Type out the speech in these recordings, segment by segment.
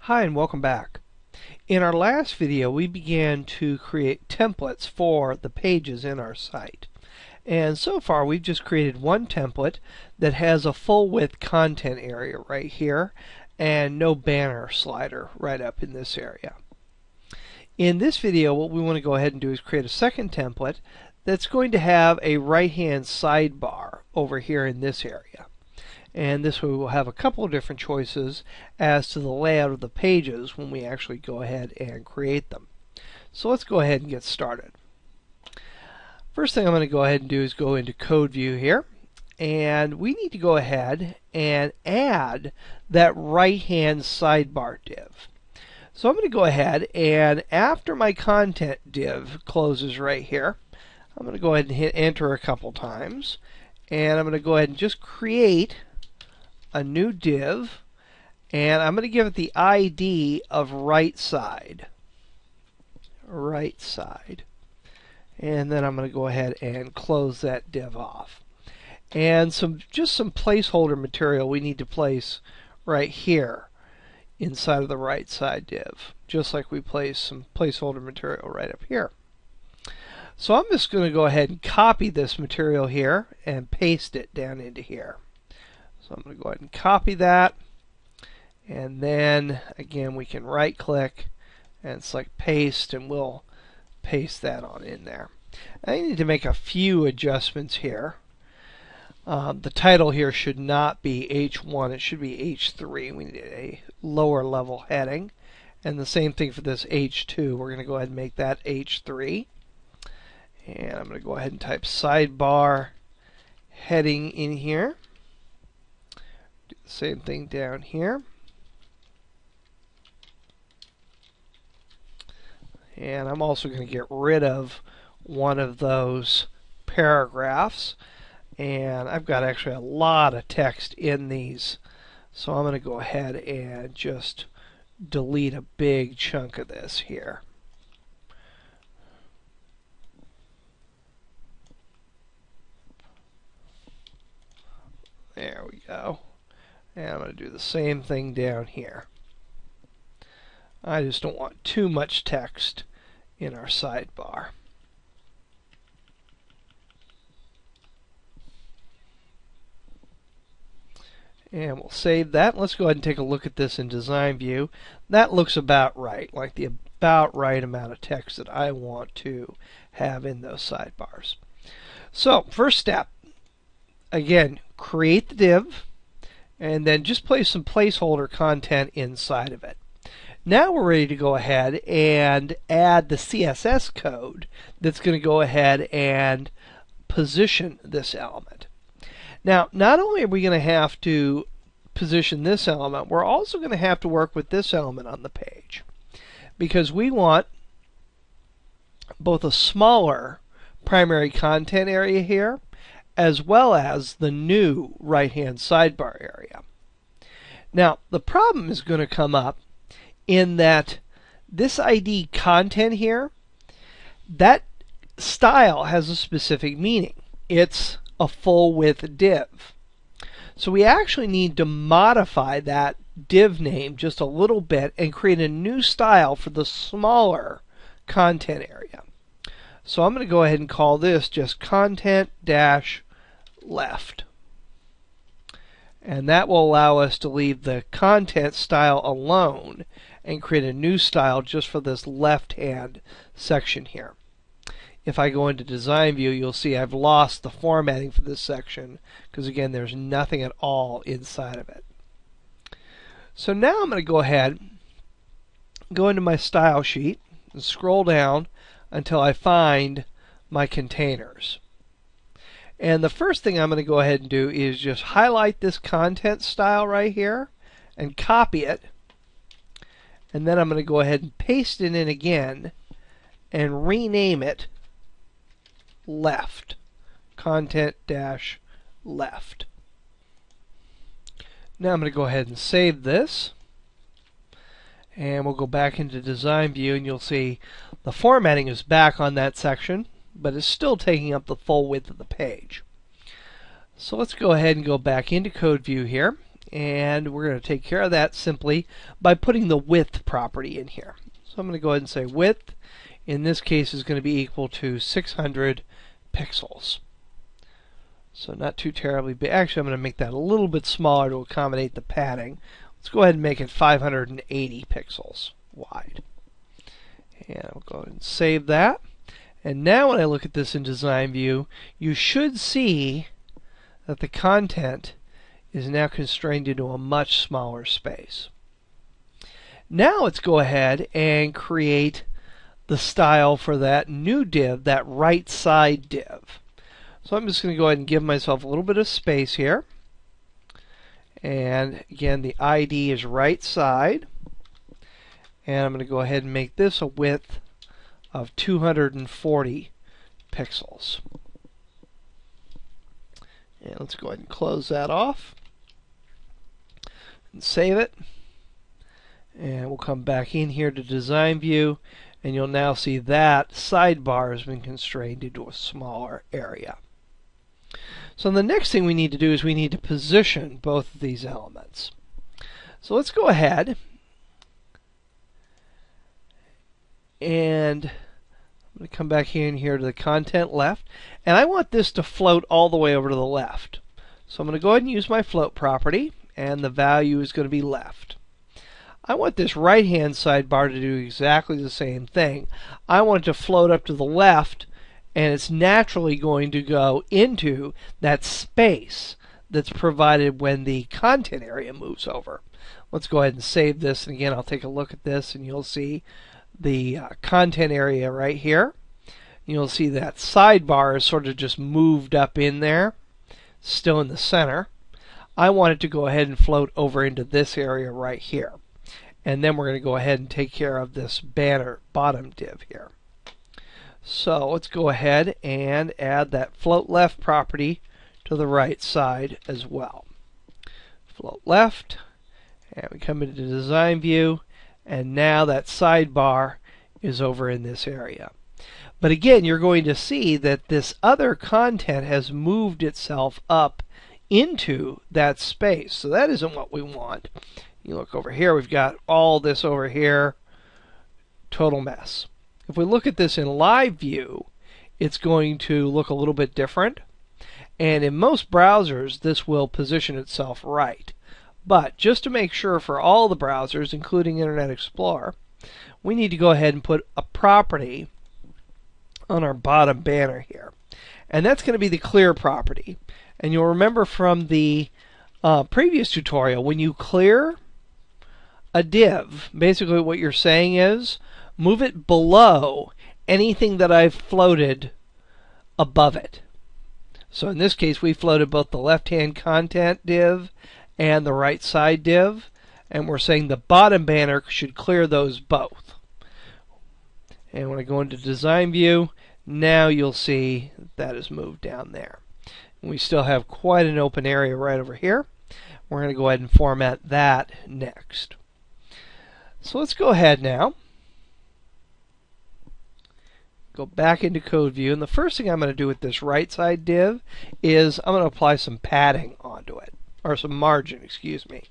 Hi and welcome back. In our last video we began to create templates for the pages in our site. And so far we've just created one template that has a full width content area right here and no banner slider right up in this area. In this video what we want to go ahead and do is create a second template that's going to have a right hand sidebar over here in this area. And this way we'll have a couple of different choices as to the layout of the pages when we actually go ahead and create them. So let's go ahead and get started. First thing I'm going to go ahead and do is go into code view here, and we need to go ahead and add that right hand sidebar div. So I'm going to go ahead and after my content div closes right here, I'm going to go ahead and hit enter a couple times, and I'm going to go ahead and just create a new div, and I'm going to give it the ID of right side, and then I'm going to go ahead and close that div off. And just some placeholder material we need to place right here inside of the right side div, just like we place some placeholder material right up here. So I'm just going to go ahead and copy this material here and paste it down into here. So I'm going to go ahead and copy that, and then again we can right click and select paste, and we'll paste that on in there. I need to make a few adjustments here. The title here should not be H1, it should be H3. We need a lower level heading, and the same thing for this H2. We're going to go ahead and make that H3, and I'm going to go ahead and type sidebar heading in here. Do the same thing down here. And I'm also going to get rid of one of those paragraphs. And I've got actually a lot of text in these. So I'm going to go ahead and just delete a big chunk of this here. There we go. And I'm going to do the same thing down here. I just don't want too much text in our sidebar. And we'll save that. Let's go ahead and take a look at this in design view. That looks about right, like the about right amount of text that I want to have in those sidebars. So, first step, again, create the div, and then just place some placeholder content inside of it. Now we're ready to go ahead and add the CSS code that's going to go ahead and position this element. Now, not only are we going to have to position this element, we're also going to have to work with this element on the page, because we want both a smaller primary content area here as well as the new right-hand sidebar area. Now, the problem is going to come up in that this ID content here, that style has a specific meaning. It's a full width div. So we actually need to modify that div name just a little bit and create a new style for the smaller content area. So I'm going to go ahead and call this just content-left. And that will allow us to leave the content style alone and create a new style just for this left-hand section here. If I go into design view, you'll see I've lost the formatting for this section because, again, there's nothing at all inside of it. So now I'm going to go ahead, go into my style sheet, and scroll down until I find my containers. And the first thing I'm going to go ahead and do is just highlight this content style right here and copy it. And then I'm going to go ahead and paste it in again and rename it left. Content-left. Now I'm going to go ahead and save this. And we'll go back into design view, and you'll see the formatting is back on that section, but it's still taking up the full width of the page. So let's go ahead and go back into code view here, and we're going to take care of that simply by putting the width property in here. So I'm going to go ahead and say width, in this case, is going to be equal to 600 pixels. So not too terribly big. Actually, I'm going to make that a little bit smaller to accommodate the padding. Let's go ahead and make it 580 pixels wide. And I'll go ahead and save that. And now when I look at this in Design View, you should see that the content is now constrained into a much smaller space. Now let's go ahead and create the style for that new div, that right side div. So I'm just going to go ahead and give myself a little bit of space here. And again, the ID is right side. And I'm going to go ahead and make this a width of 240 pixels. And let's go ahead and close that off and save it. And we'll come back in here to Design View, and you'll now see that sidebar has been constrained into a smaller area. So the next thing we need to do is we need to position both of these elements. So let's go ahead and I'm going to come back in here to the content left, and I want this to float all the way over to the left. So I'm going to go ahead and use my float property, and the value is going to be left. I want this right-hand sidebar to do exactly the same thing. I want it to float up to the left, and it's naturally going to go into that space that's provided when the content area moves over. Let's go ahead and save this, and again I'll take a look at this, and you'll see the content area right here. You'll see that sidebar is sort of just moved up in there, still in the center. I want it to go ahead and float over into this area right here. And then we're going to go ahead and take care of this banner bottom div here. So let's go ahead and add that float left property to the right side as well. Float left, and we come into Design View, and now that sidebar is over in this area. But again, you're going to see that this other content has moved itself up into that space. So that isn't what we want. You look over here, we've got all this over here, total mess. If we look at this in live view, it's going to look a little bit different. And in most browsers, this will position itself right. But just to make sure for all the browsers, including Internet Explorer, we need to go ahead and put a property on our bottom banner here. And that's going to be the clear property. And you'll remember from the previous tutorial, when you clear a div, basically what you're saying is move it below anything that I've floated above it. So in this case, we floated both the left-hand content div and the right side div, and we're saying the bottom banner should clear those both. And when I go into Design View, now you'll see that is moved down there. And we still have quite an open area right over here. We're going to go ahead and format that next. So let's go ahead now, go back into Code View, and the first thing I'm going to do with this right side div is I'm going to apply some padding onto it, or some margin, excuse me.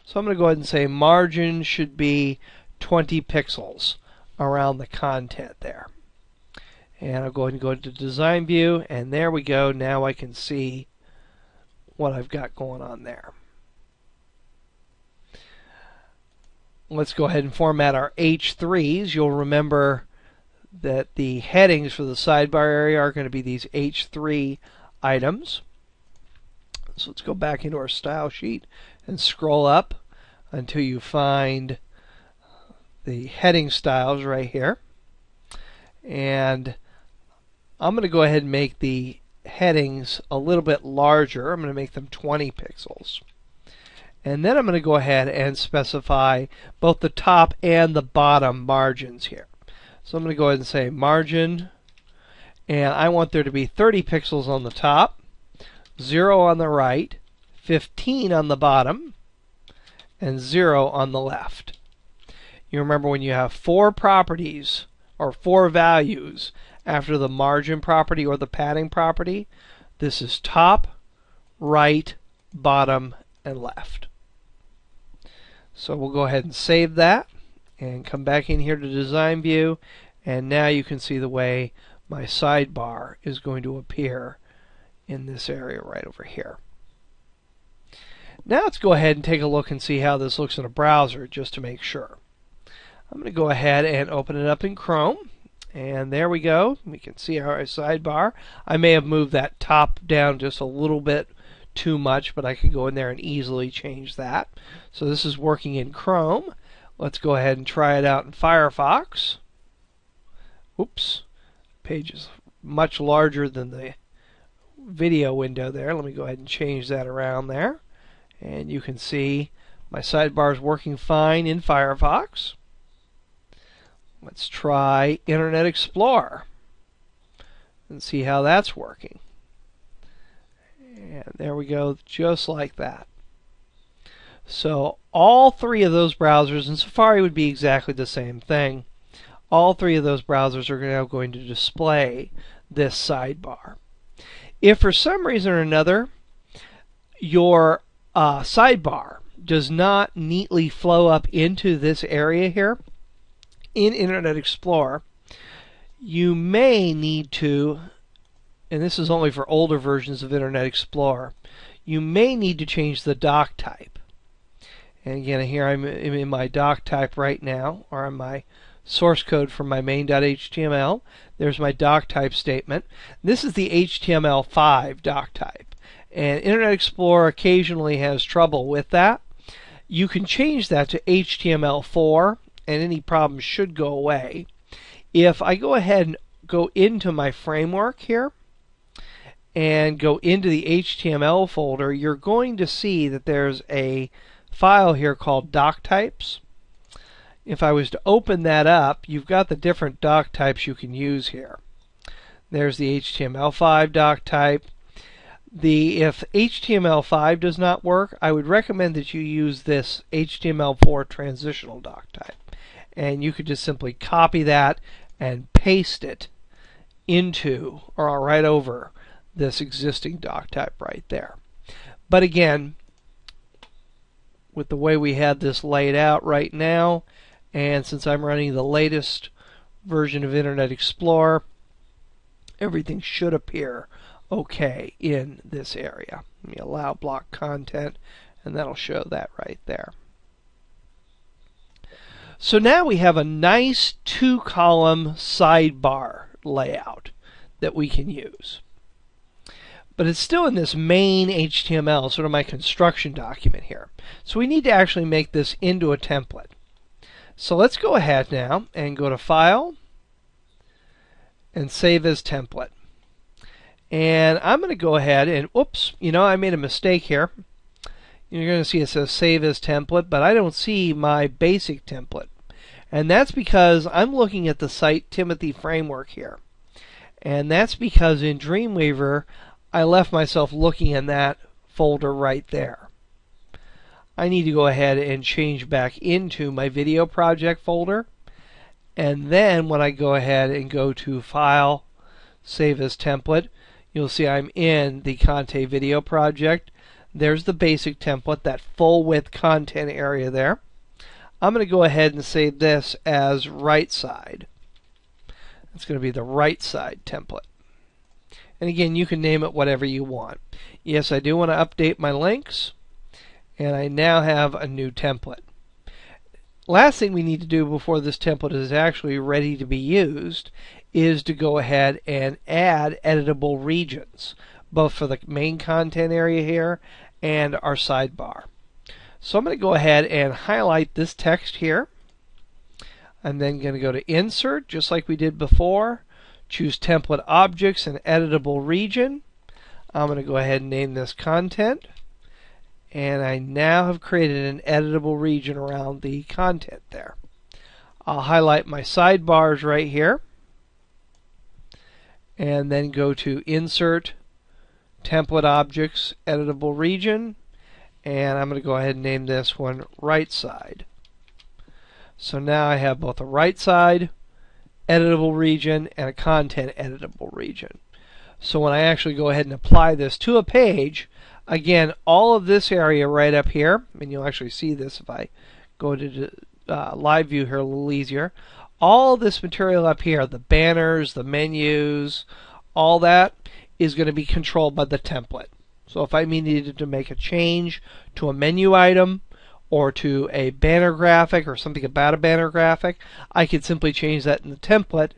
So I'm going to go ahead and say margin should be 20 pixels around the content there. And I'll go ahead and go into Design View, and there we go. Now I can see what I've got going on there. Let's go ahead and format our H3s. You'll remember that the headings for the sidebar area are going to be these H3 items. So let's go back into our style sheet and scroll up until you find the heading styles right here. And I'm going to go ahead and make the headings a little bit larger. I'm going to make them 20 pixels. And then I'm going to go ahead and specify both the top and the bottom margins here. So I'm going to go ahead and say margin, and I want there to be 30 pixels on the top, 0 on the right, 15 on the bottom, and 0 on the left. You remember when you have 4 properties or 4 values after the margin property or the padding property, this is top, right, bottom, and left. So we'll go ahead and save that and come back in here to design view, and now you can see the way my sidebar is going to appear in this area right over here. Now let's go ahead and take a look and see how this looks in a browser just to make sure. I'm going to go ahead and open it up in Chrome, and there we go. We can see our sidebar. I may have moved that top down just a little bit too much, but I can go in there and easily change that. So this is working in Chrome. Let's go ahead and try it out in Firefox. Oops, page is much larger than the video window there. Let me go ahead and change that around there. And you can see my sidebar is working fine in Firefox. Let's try Internet Explorer and see how that's working. And there we go, just like that. So all three of those browsers, and Safari would be exactly the same thing, all three of those browsers are now going to display this sidebar. If for some reason or another your sidebar does not neatly flow up into this area here in Internet Explorer, you may need to, and this is only for older versions of Internet Explorer, you may need to change the doc type. And again, here I'm in my doc type right now, or in my source code from my main.html. There's my doc type statement. This is the HTML5 doc type. And Internet Explorer occasionally has trouble with that. You can change that to HTML4, and any problems should go away. If I go ahead and go into my framework here, and go into the HTML folder, you're going to see that there's a file here called doc types. If I was to open that up, you've got the different doc types you can use here. There's the HTML5 doc type. If HTML5 does not work, I would recommend that you use this HTML4 transitional doc type. And you could just simply copy that and paste it into, or right over, this existing doc type right there. But again, with the way we had this laid out right now, and since I'm running the latest version of Internet Explorer, everything should appear okay in this area. Let me allow block content, and that'll show that right there. So now we have a nice two-column sidebar layout that we can use. But it's still in this main HTML, sort of my construction document here. So we need to actually make this into a template. So let's go ahead now and go to File and Save as Template. And I'm going to go ahead and, oops, I made a mistake here. You're going to see it says Save as Template, but I don't see my basic template. And that's because I'm looking at the Site Timothy framework here. And that's because in Dreamweaver, I left myself looking in that folder right there. I need to go ahead and change back into my video project folder. And then when I go ahead and go to File, Save as Template, you'll see I'm in the Conte video project. There's the basic template, that full width content area there. I'm going to go ahead and save this as right side. It's going to be the right side template. And again, you can name it whatever you want. Yes, I do want to update my links, and I now have a new template. Last thing we need to do before this template is actually ready to be used is to go ahead and add editable regions, both for the main content area here and our sidebar. So I'm going to go ahead and highlight this text here. I'm then going to go to Insert, just like we did before. Choose Template Objects and Editable Region. I'm going to go ahead and name this Content. And I now have created an editable region around the content there. I'll highlight my sidebars right here. And then go to Insert, Template Objects, Editable Region. And I'm going to go ahead and name this one Right Side. So now I have both a right side editable region and a content editable region. So when I actually go ahead and apply this to a page, again, all of this area right up here, and you'll actually see this if I go to live view here a little easier. All this material up here, the banners, the menus, all that is going to be controlled by the template. So if I needed to make a change to a menu item or to a banner graphic or something about a banner graphic, I could simply change that in the template,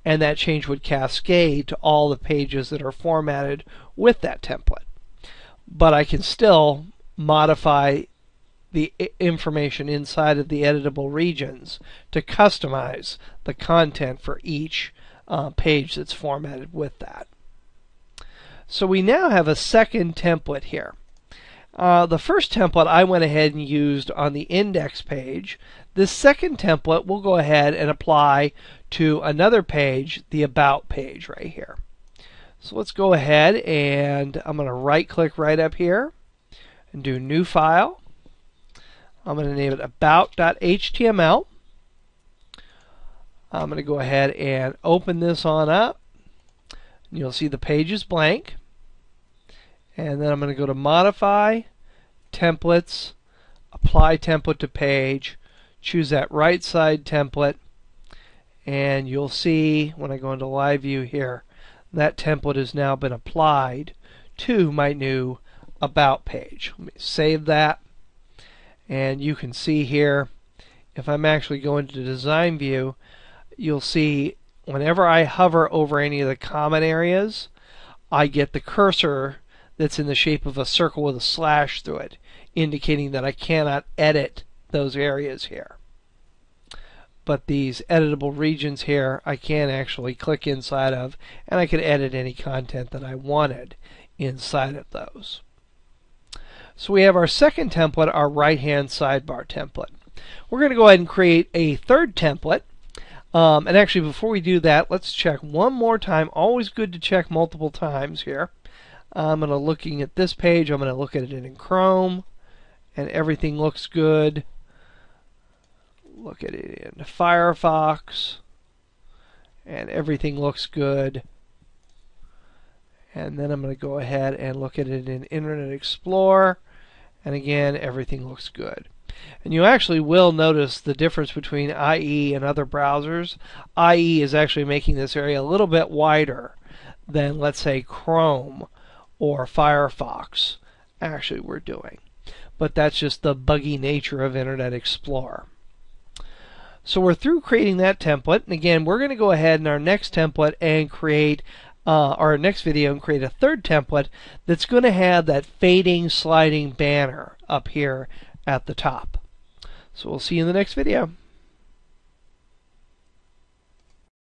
and that change would cascade to all the pages that are formatted with that template. But I can still modify the information inside of the editable regions to customize the content for each page that's formatted with that. So we now have a second template here. The first template I went ahead and used on the index page. This second template we'll go ahead and apply to another page, the About page right here. So let's go ahead and I'm going to right click right up here and do New File. I'm going to name it about.html. I'm going to go ahead and open this on up. And you'll see the page is blank. And then I'm going to go to Modify, Templates, Apply Template to Page, choose that right side template, and you'll see when I go into Live View here, that template has now been applied to my new About page. Let me save that. And you can see here, if I'm actually going to Design View, you'll see whenever I hover over any of the common areas, I get the cursor that's in the shape of a circle with a slash through it, indicating that I cannot edit those areas here. But these editable regions here, I can actually click inside of, and I can edit any content that I wanted inside of those. So we have our second template, our right-hand sidebar template. We're going to go ahead and create a third template. And actually, before we do that, let's check one more time. Always good to check multiple times here. I'm going to looking at this page. I'm going to look at it in Chrome, and everything looks good. Look at it in Firefox, and everything looks good. And then I'm going to go ahead and look at it in Internet Explorer, and again, everything looks good. And you actually will notice the difference between IE and other browsers. IE is actually making this area a little bit wider than, let's say, Chrome or Firefox actually we're doing. But that's just the buggy nature of Internet Explorer. So we're through creating that template, and again, we're going to go ahead in our next template and create our next video and create a third template that's going to have that fading sliding banner up here at the top. So we'll see you in the next video.